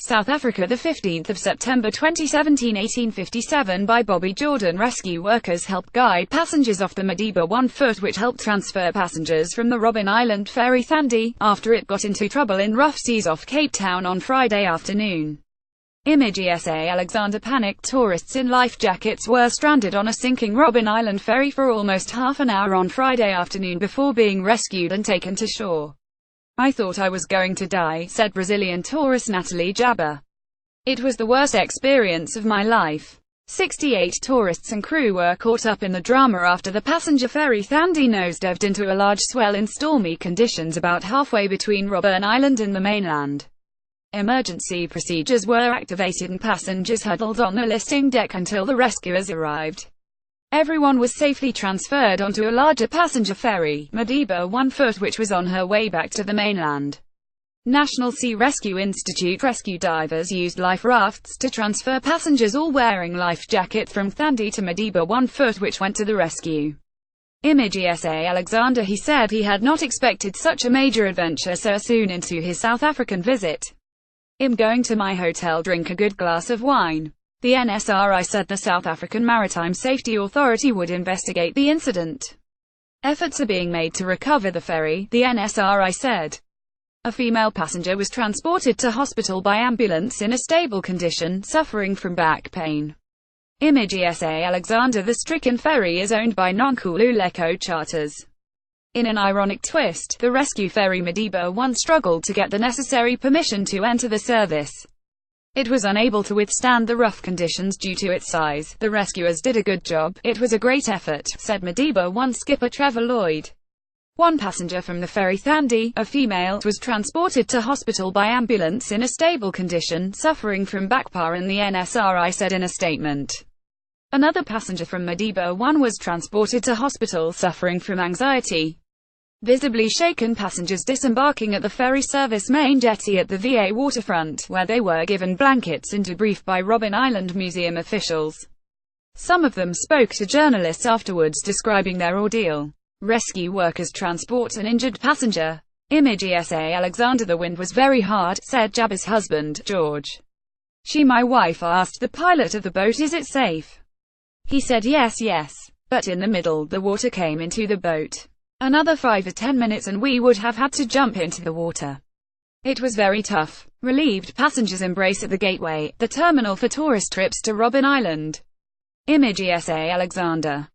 South Africa, the 15th of September 2017, 1857. By Bobby Jordan. Rescue workers helped guide passengers off the Madiba 1 foot, which helped transfer passengers from the Robben Island ferry Thandi, after it got into trouble in rough seas off Cape Town on Friday afternoon. Image ESA Alexander. Panicked tourists in life jackets were stranded on a sinking Robben Island ferry for almost half an hour on Friday afternoon before being rescued and taken to shore. "I thought I was going to die," said Brazilian tourist Natalie Jabba. "It was the worst experience of my life." 68 tourists and crew were caught up in the drama after the passenger ferry Thandi nosedived into a large swell in stormy conditions about halfway between Robben Island and the mainland. Emergency procedures were activated and passengers huddled on the listing deck until the rescuers arrived. Everyone was safely transferred onto a larger passenger ferry, Madiba 1 foot, which was on her way back to the mainland. National Sea Rescue Institute rescue divers used life rafts to transfer passengers, all wearing life jackets, from Thandi to Madiba 1 foot, which went to the rescue. Image ESA Alexander. He said he had not expected such a major adventure so soon into his South African visit. "I'm going to my hotel, drink a good glass of wine." The NSRI said the South African Maritime Safety Authority would investigate the incident. Efforts are being made to recover the ferry, the NSRI said. A female passenger was transported to hospital by ambulance in a stable condition, suffering from back pain. Image ESA Alexander. The stricken ferry is owned by Nonkululeko Charters. In an ironic twist, the rescue ferry Madiba 1 struggled to get the necessary permission to enter the service. It was unable to withstand the rough conditions due to its size. "The rescuers did a good job. It was a great effort," said Madiba 1 skipper Trevor Lloyd. One passenger from the ferry Thandi, a female, was transported to hospital by ambulance in a stable condition, suffering from back pain, the NSRI said in a statement. Another passenger from Madiba 1 was transported to hospital, suffering from anxiety. Visibly shaken passengers disembarking at the ferry service main jetty at the VA waterfront, where they were given blankets and debriefed by Robben Island Museum officials. Some of them spoke to journalists afterwards, describing their ordeal. Rescue workers transport an injured passenger. Image ESA Alexander. The wind was very hard, said Jabba's husband, George. My wife asked the pilot of the boat, "Is it safe?" He said yes. But in the middle, the water came into the boat. Another 5 or 10 minutes and we would have had to jump into the water. It was very tough. Relieved passengers embrace at the gateway, the terminal for tourist trips to Robben Island. Image ESA Alexander.